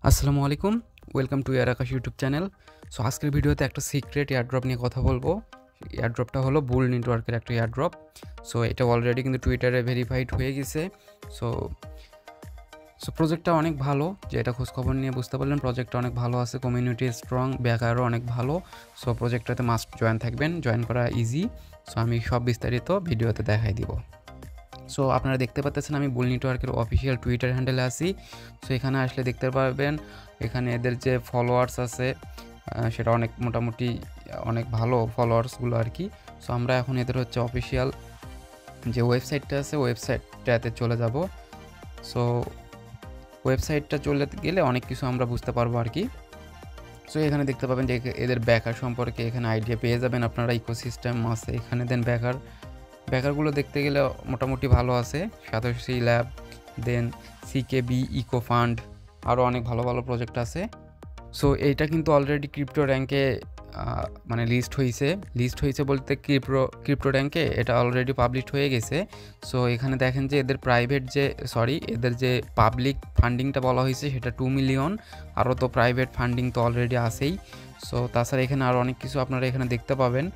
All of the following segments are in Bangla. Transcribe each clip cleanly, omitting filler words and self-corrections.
আসসালামু আলাইকুম, welcome to Akash YouTube channel. So আজকের ভিডিওতে একটা সিক্রেট এয়ারড্রপ নিয়ে কথা বলবো। এয়ারড্রপটা হলো বুল নেটওয়ার্কের একটা এয়ারড্রপ। সো এটা অলরেডি কিন্তু টুইটারে ভেরিফাইড হয়ে গেছে। সো সো প্রজেক্টটা অনেক ভালো, যে এটা খোঁজখবর নিয়ে বুঝতে পারলেন প্রজেক্টটা অনেক ভালো আছে, কমিউনিটি স্ট্রং, ব্যাকারও অনেক ভালো। সো প্রজেক্টটাতে মাস্ট জয়েন থাকবেন, জয়েন করা ইজি। সো আমি সব বিস্তারিত ভিডিওতে দেখাই দিব। সো আপনারা দেখতে পাচ্ছেন আমি বুল নেটওয়ার্কের অফিসিয়াল টুইটার হ্যান্ডেলে আছি। সো এখানে আসলে দেখতে পারবেন এখানে এদের যে ফলোয়ার্স আছে সেটা অনেক মোটামুটি অনেক ভালো ফলোয়ার্সগুলো আর কি। সো আমরা এখন এদের হচ্ছে অফিসিয়াল যে ওয়েবসাইটটা আছে ওয়েবসাইটটাতে চলে যাব। সো ওয়েবসাইটটা চলে গেলে অনেক কিছু আমরা বুঝতে পারবো আর কি। সো এখানে দেখতে পাবেন যে এদের ব্যাকার সম্পর্কে এখানে আইডিয়া পেয়ে যাবেন আপনারা। ইকোসিস্টেম আছে এখানে, দেন ব্যাকারগুলো দেখতে গেলে মোটামুটি ভালো আছে। সাতোশি ল্যাব, দেন সিকেবি, ইকো ফান্ড, আরও অনেক ভালো ভালো প্রজেক্ট আছে। সো এইটা কিন্তু অলরেডি ক্রিপ্টো র্যাঙ্কে মানে লিস্ট হয়েছে বলতে ক্রিপ্টো র্যাঙ্কে এটা অলরেডি পাবলিশ হয়ে গেছে। সো এখানে দেখেন যে এদের যে পাবলিক ফান্ডিংটা বলা হয়েছে সেটা 2 মিলিয়ন, আরও তো প্রাইভেট ফান্ডিং তো অলরেডি আছেই। সো তাছাড়া এখানে আরও অনেক কিছু আপনারা এখানে দেখতে পাবেন।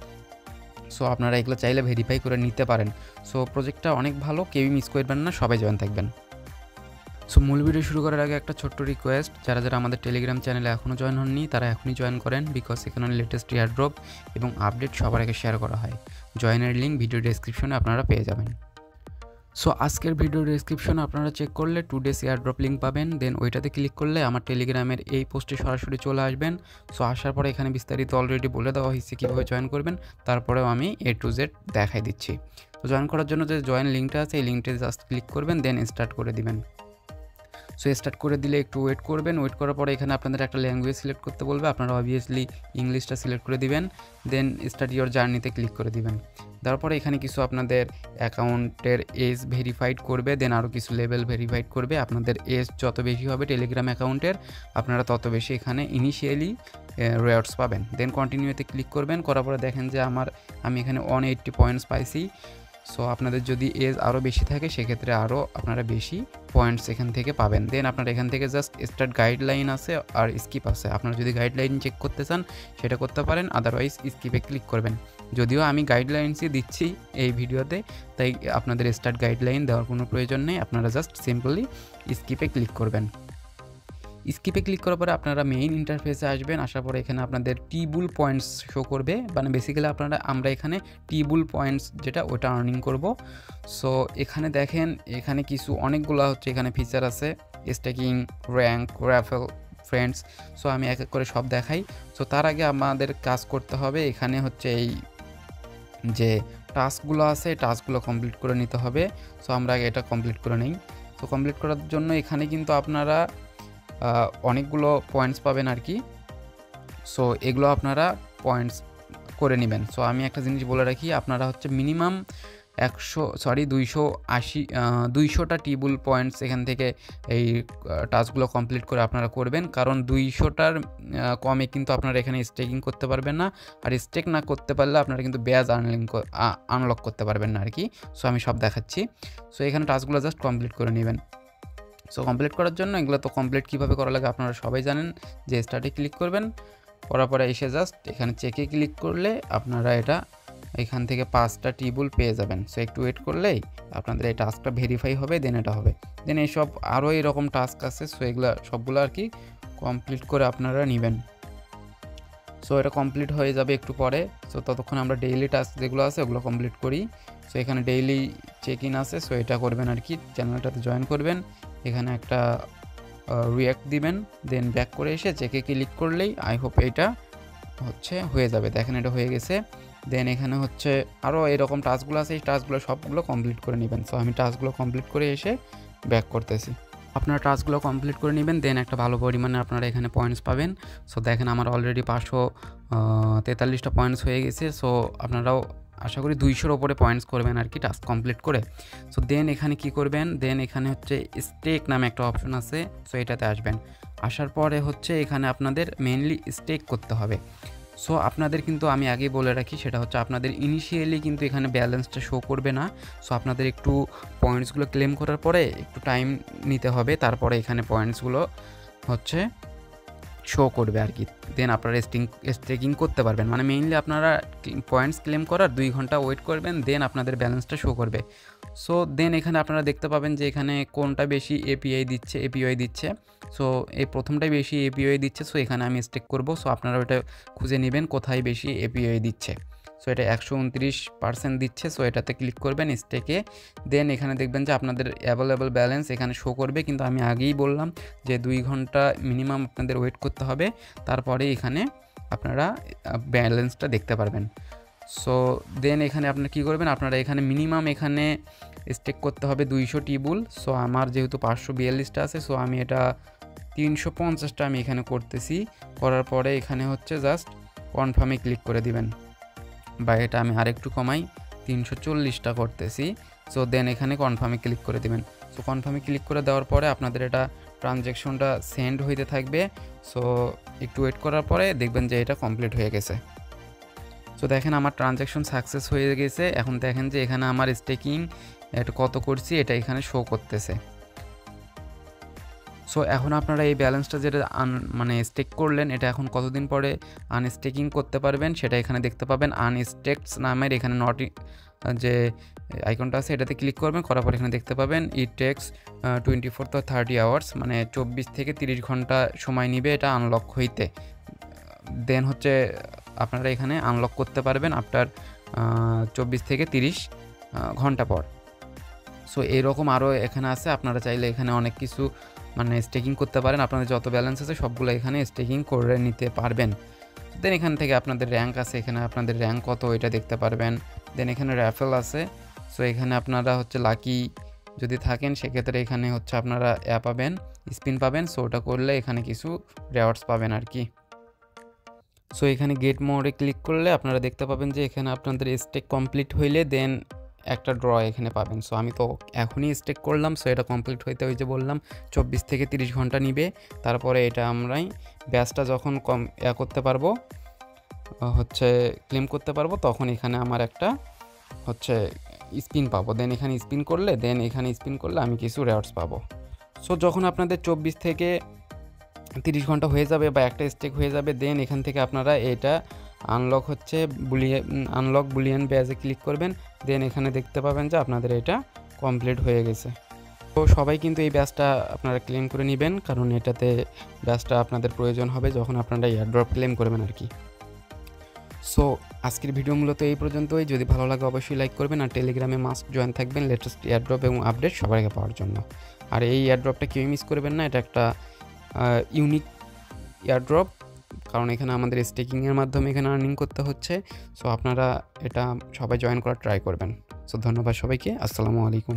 সো আপনারা এগুলো চাইলে ভেরিফাই করে নিতে পারেন। সো প্রজেক্টটা অনেক ভালো, কেউই মিস করবেন না, সবাই জয়েন থাকবেন। সো মূল ভিডিও শুরু করার আগে একটা ছোট্ট রিকোয়েস্ট, যারা আমাদের টেলিগ্রাম চ্যানেলে এখনও জয়েন হননি তারা এখনই জয়েন করেন, বিকজ এখানে লেটেস্ট এয়ারড্রপ এবং আপডেট সবার আগে শেয়ার করা হয়। জয়েনের লিঙ্ক ভিডিও ডেসক্রিপশনে আপনারা পেয়ে যাবেন। সো আজকের ভিডিও ডেসক্রিপশনে আপনারা চেক করলে 2 ডেজ এয়ারড্রপ লিঙ্ক পাবেন, দেন ওইটাতে ক্লিক করলে আমার টেলিগ্রামের এই পোস্টে সরাসরি চলে আসবেন। সো আসার পরে এখানে বিস্তারিত অলরেডি বলে দেওয়া হয়েছে কীভাবে জয়েন করবেন, তারপরেও আমি A to Z দেখাই দিচ্ছি। তো জয়েন করার জন্য যে জয়েন লিঙ্কটা আছে এই লিঙ্কটা জাস্ট ক্লিক করবেন, দেন স্টার্ট করে দিবেন। সো স্টার্ট করে দিলে একটু ওয়েট করবেন। ওয়েট করার পরে এখানে আপনাদের একটা ল্যাঙ্গুয়েজ সিলেক্ট করতে বলবে, আপনারা অবভিয়াসলি ইংলিশটা সিলেক্ট করে দিবেন, দেন স্টার্ট ইওর জার্নিতে ক্লিক করে দিবেন। তারপরে এখানে কিছু আপনাদের অ্যাকাউন্টের এজ ভেরিফাইড করবে, দেন আরও কিছু লেভেল ভেরিফাইড করবে। আপনাদের এজ যত বেশি হবে টেলিগ্রাম অ্যাকাউন্টের, আপনারা তত বেশি এখানে ইনিশিয়ালি রেওয়ার্ডস পাবেন। দেন কন্টিনিউতে ক্লিক করবেন, করার পরে দেখেন যে আমি এখানে 180 পয়েন্টস পাইছি। সো আপনাদের যদি এজ আরও বেশি থাকে সেক্ষেত্রে আরও আপনারা বেশি পয়েন্টস এখান থেকে পাবেন। দেন আপনারা এখান থেকে জাস্ট স্টার্ট গাইডলাইন আছে আর স্কিপ আছে, আপনারা যদি গাইডলাইন চেক করতে চান সেটা করতে পারেন, আদারওয়াইজ স্কিপে ক্লিক করবেন। যদিও আমি গাইডলাইন্সই দিচ্ছি এই ভিডিওতে, তাই আপনাদের স্টার্ট গাইডলাইন দেওয়ার কোনো প্রয়োজন নেই, আপনারা জাস্ট সিম্পলি স্কিপে ক্লিক করবেন। স্কিপে ক্লিক করার পরে আপনারা মেইন ইন্টারফেসে আসবেন। আসার পরে এখানে আপনাদের টিবুল পয়েন্টস শো করবে, মানে বেসিক্যালি আমরা এখানে টিবুল পয়েন্টস যেটা ওটা আর্নিং করব। সো এখানে দেখেন এখানে অনেকগুলো হচ্ছে এখানে ফিচার আছে, staking, rank, raffle, friends. So আমি এক এক করে সব দেখাই। সো তার আগে আমাদের কাজ করতে হবে, এখানে হচ্ছে এই যে টাস্কগুলো আছে টাস্কগুলো কমপ্লিট করে নিতে হবে। সো আমরা আগে এটা কমপ্লিট করে নিই। সো কমপ্লিট করার জন্য এখানে কিন্তু আপনারা অনেকগুলো পয়েন্টস পাবেন আর কি। সো এগুলো আপনারা পয়েন্টস করে নেবেন। সো আমি একটা জিনিস বলে রাখি, আপনারা হচ্ছে মিনিমাম 200টা টিবুল পয়েন্টস এখান থেকে এই টাস্কগুলো কমপ্লিট করে আপনারা করবেন, কারণ 200টার কমে কিন্তু আপনারা এখানে স্টেকিং করতে পারবেন না, আর স্টেক না করতে পারলে আপনারা কিন্তু ব্যাজ আনলক করতে পারবেন না আর কি। সো আমি সব দেখাচ্ছি। সো এখানে টাস্কগুলো জাস্ট কমপ্লিট করে নেবেন। সো কমপ্লিট করার জন্য এগুলো তো কমপ্লিট কীভাবে করা লাগে আপনারা সবাই জানেন, যে স্টার্টে ক্লিক করবেন, করার পরে এসে জাস্ট এখানে চেকে ক্লিক করলে আপনারা এটা এখান থেকে 5টা টিবুল পেয়ে যাবেন। সো একটু ওয়েট করলেই আপনাদের এই টাস্কটা ভেরিফাই হবে, দেন এটা হবে। দেন এইসব আরও এরকম টাস্ক আছে, সো এগুলো সবগুলো আর কি কমপ্লিট করে আপনারা নেবেন। সো এটা কমপ্লিট হয়ে যাবে একটু পরে। সো ততক্ষণ আমরা ডেইলি টাস্ক যেগুলো আছে ওগুলো কমপ্লিট করি। সো এখানে ডেইলি চেক ইন আছে, সো এটা করবেন আর কি, চ্যানেলটাতে জয়েন করবেন, এখানে একটা রিঅ্যাক্ট দিবেন, দেন ব্যাক করে এসে চেকে ক্লিক করলেই আই হোপ এইটা হচ্ছে হয়ে যাবে। দেখেন এটা হয়ে গেছে। দেন এখানে হচ্ছে আরও এরকম টাস্কগুলো আছে, এই টাস্কগুলো সবগুলো কমপ্লিট করে নেবেন। সো আমি টাস্কগুলো কমপ্লিট করে এসে ব্যাক করতেছি। আপনারা টাস্কগুলো কমপ্লিট করে নেবেন, দেন একটা ভালো পরিমাণে আপনারা এখানে পয়েন্টস পাবেন। সো দেখেন আমার অলরেডি 543টা পয়েন্টস হয়ে গেছে। সো আপনারাও আশা করি 200-র ওপরে পয়েন্টস করবেন আর কি টাস্ক কমপ্লিট করে। সো দেন এখানে কি করবেন, দেন এখানে হচ্ছে স্টেক নামে একটা অপশন আছে, সো এটাতে আসবেন। আসার পরে হচ্ছে এখানে আপনাদের মেইনলি স্টেক করতে হবে। সো আপনাদের কিন্তু আমি আগেই বলে রাখি, সেটা হচ্ছে আপনাদের ইনিশিয়ালি কিন্তু এখানে ব্যালেন্সটা শো করবে না। সো আপনাদের একটু পয়েন্টসগুলো ক্লেম করার পরে একটু টাইম নিতে হবে, তারপরে এখানে পয়েন্টসগুলো হচ্ছে শো করবে আর কি। দেন আপনারা স্টেকিং করতে পারবেন, মানে মেইনলি আপনারা পয়েন্টস ক্লেম করার 2 ঘন্টা ওয়েট করবেন, দেন আপনাদের ব্যালেন্সটা শো করবে। সো দেন এখানে আপনারা দেখতে পাবেন যে এখানে কোনটা বেশি এপিআই দিচ্ছে। সো এই প্রথমটাই বেশি এপিআই দিচ্ছে, সো এখানে আমি স্টেক করব। সো আপনারা ওটা খুঁজে নেবেন কোথায় বেশি এপিআই দিচ্ছে। সো এটা 129% দিচ্ছে, সো এটাতে ক্লিক করবেন স্টেকে। দেন এখানে দেখবেন যে আপনাদের অ্যাভেলেবল ব্যালেন্স এখানে শো করবে, কিন্তু আমি আগেই বললাম যে 2 ঘন্টা মিনিমাম আপনাদের ওয়েট করতে হবে, তারপরে এখানে আপনারা ব্যালেন্সটা দেখতে পারবেন। সো দেন এখানে আপনারা কী করবেন, আপনারা এখানে মিনিমাম এখানে স্টেক করতে হবে 200 টিবুল। সো আমার যেহেতু 542টা আছে, সো আমি এটা 350টা আমি এখানে করতেছি। করার পরে এখানে হচ্ছে জাস্ট কনফার্মে ক্লিক করে দিবেন, বা এটা আমি আরেকটু কমাই 340টা করতেছি। সো দেন এখানে কনফার্মে ক্লিক করে দিবেন। সো কনফার্মে ক্লিক করে দেওয়ার পরে আপনাদের এটা ট্রানজ্যাকশনটা সেন্ড হইতে থাকবে। সো একটু ওয়েট করার পরে দেখবেন যে এটা কমপ্লিট হয়ে গেছে। সো দেখেন আমার ট্রানজ্যাকশন সাকসেস হয়ে গেছে। এখন দেখেন যে এখানে আমার স্টেকিং এটা কত করছি এটা এখানে শো করতেছে। সো এখন আপনারা এই ব্যালেন্সটা যেটা মানে স্টেক করলেন, এটা এখন কতদিন পরে আনস্টেকিং করতে পারবেন সেটা এখানে দেখতে পাবেন। আনস্টেকস নামের এখানে যে আইকনটা আছে এটাতে ক্লিক করবেন, করার পর এখানে দেখতে পাবেন ইট টেক্স 24 to 30 আওয়ার্স, মানে 24 থেকে 30 ঘন্টা সময় নিবে এটা আনলক হইতে। দেন হচ্ছে আপনারা এখানে আনলক করতে পারবেন আফটার 24 থেকে 30 ঘন্টা পর। সো এরকম আরও এখানে আছে, আপনারা চাইলে এখানে অনেক কিছু মানে স্টেকিং করতে পারেন। আপনাদের যত ব্যালেন্স আছে সবগুলো এখানে স্টেকিং করে নিতে পারবেন। দেন এখান থেকে আপনাদের র্যাঙ্ক আছে, এখানে আপনাদের র্যাঙ্ক কত এটা দেখতে পারবেন। দেন এখানে র্যাফেল আছে। সো এখানে আপনারা হচ্ছে লাকি যদি থাকেন সেক্ষেত্রে এখানে হচ্ছে আপনারা পাবেন, স্পিন পাবেন। সো ওটা করলে এখানে কিছু রেওয়ার্ডস পাবেন আর কি। সো এখানে গেট মোডে ক্লিক করলে আপনারা দেখতে পাবেন যে এখানে আপনাদের স্টেক কমপ্লিট হইলে দেন একটা ড্র এখানে পাবেন। সো আমি তো এখনই স্টেক করলাম, সো এটা কমপ্লিট হইতে ওই যে বললাম 24 থেকে 30 ঘন্টা নিবে। তারপরে এটা আমরাই ব্যাচটা যখন করতে পারবো হচ্ছে ক্লেম করতে পারবো, তখন এখানে আমার একটা হচ্ছে স্পিন পাবো। দেন এখানে স্পিন করলে আমি কিছু রেওয়ার্ডস পাবো। সো যখন আপনাদের 24 থেকে 30 ঘন্টা হয়ে যাবে বা একটা স্টেক হয়ে যাবে, দেন এখান থেকে আপনারা এটা আনলক হচ্ছে বুলিয়ান ব্যাজে ক্লিক করবেন। দেন এখানে দেখতে পাবেন যে আপনাদের এটা কমপ্লিট হয়ে গেছে। তো সবাই কিন্তু এই ব্যাচটা আপনারা ক্লেম করে নেবেন, কারণ এটাতে ব্যাচটা আপনাদের প্রয়োজন হবে যখন আপনারা এয়ারড্রপ ক্লেম করবেন আর কি। সো আজকের ভিডিও মূলত এই পর্যন্তই। যদি ভালো লাগে অবশ্যই লাইক করবেন, আর টেলিগ্রামে মাস্ট জয়েন থাকবেন লেটেস্ট এয়ারড্রপ এবং আপডেট সবার আগে পাওয়ার জন্য। আর এই এয়ারড্রপটা কেউ মিস করবেন না, এটা একটা ইউনিক এয়ারড্রপ, কারণ এখানে আমাদের স্টেকিংয়ের মাধ্যমে এখানে আর্নিং করতে হচ্ছে। সো আপনারা এটা সবাই জয়েন করার ট্রাই করবেন। সো ধন্যবাদ সবাইকে, আসসালামু আলাইকুম।